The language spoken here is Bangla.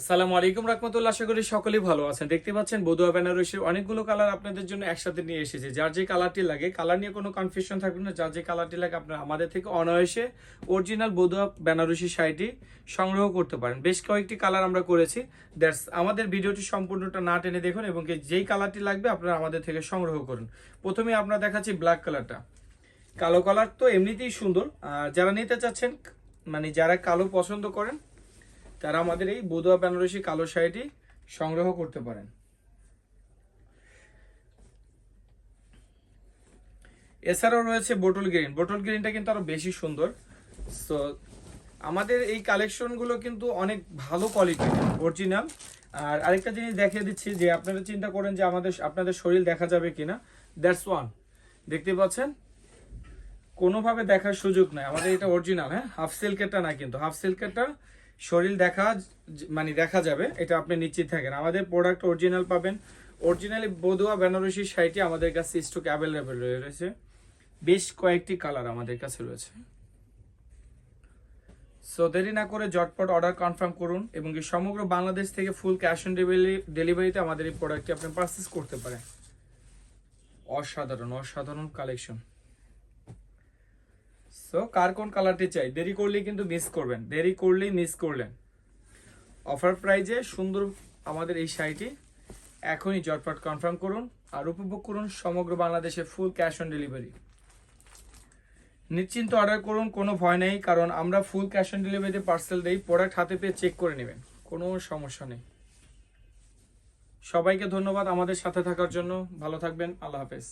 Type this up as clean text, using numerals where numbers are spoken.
আসসালামু আলাইকুম রাহমাতুল্লাহ, আশা করি সকলেই ভালো আছেন। দেখতে পাচ্ছেন বদুয়া বেনারসির অনেকগুলো কালার আপনাদের জন্য একসাথে নিয়ে এসেছে। যার যে কালারটি লাগে, কালার নিয়ে কোনো কনফিউশন থাকবে না। যার যে কালারটি লাগে আপনারা আমাদের থেকে অনায়াসে অরিজিনাল বদুয়া বেনারসি শাড়িটি সংগ্রহ করতে পারেন। বেশ কয়েকটি কালার আমরা করেছি। দ্যাটস আমাদের ভিডিওটি সম্পূর্ণটা না টেনে দেখুন এবং যেই কালারটি লাগবে আপনারা আমাদের থেকে সংগ্রহ করুন। প্রথমে আমরা দেখাচ্ছি ব্ল্যাক কালারটা। কালো কালার তো এমনিতেই সুন্দর, আর যারা নিতে চাচ্ছেন মানে যারা কালো পছন্দ করেন তারা আমাদের এই বদুয়া বেনারসি কালো শাড়িটি সংগ্রহ করতে পারেন। এছাড়াও রয়েছে বোটল গ্রিন। বোটল গ্রিনটা কিন্তু আরো বেশি সুন্দর। সো আমাদের এই কালেকশনগুলো কিন্তু অনেক ভালো কোয়ালিটির, অরিজিনাল। আর আরেকটা জিনিস দেখিয়ে দিচ্ছি যে আপনারা চিন্তা করেন যে আপনাদের শরীর দেখা যাবে কিনা, দ্যাটস ওয়ান। দেখতে পাচ্ছেন কোনোভাবে দেখার সুযোগ নাই, আমাদের এটা অরিজিনাল। হ্যাঁ, হাফ সিল্কেরটা না, কিন্তু হাফ সিল্কেরটা শরীর মানে দেখা যাবে, এটা আপনি নিশ্চিত থাকেন। আমাদের প্রোডাক্ট অরিজিনাল পাবেন। অরিজিনালি বদুয়া বেনারসি শাড়িটি আমাদের কাছে স্টক অ্যাভেলেবেল রয়েছে। বেশ কয়েকটি কালার আমাদের কাছে রয়েছে। সো দেরি না করে ঝটপট অর্ডার কনফার্ম করুন এবং কি সমগ্র বাংলাদেশ থেকে ফুল ক্যাশ অন ডেলিভারিতে আমাদের এই প্রোডাক্টটি আপনি পারচেস করতে পারেন। অসাধারণ অসাধারণ কালেকশন। সো কার কোন কালারটি চাই, দেরি করলেই কিন্তু মিস করবেন, দেরি করলেই মিস করলেন। অফার প্রাইজে সুন্দর আমাদের এই শাড়িটি এখনই ঝটপট কনফার্ম করুন আর উপভোগ করুন সমগ্র বাংলাদেশে ফুল ক্যাশ অন ডেলিভারি। নিশ্চিন্ত অর্ডার করুন, কোনো ভয় নেই, কারণ আমরা ফুল ক্যাশ অন ডেলিভারিতে পার্সেল দেই। প্রোডাক্ট হাতে পেয়ে চেক করে নেবেন, কোনো সমস্যা নেই। সবাইকে ধন্যবাদ আমাদের সাথে থাকার জন্য। ভালো থাকবেন, আল্লাহ হাফেজ।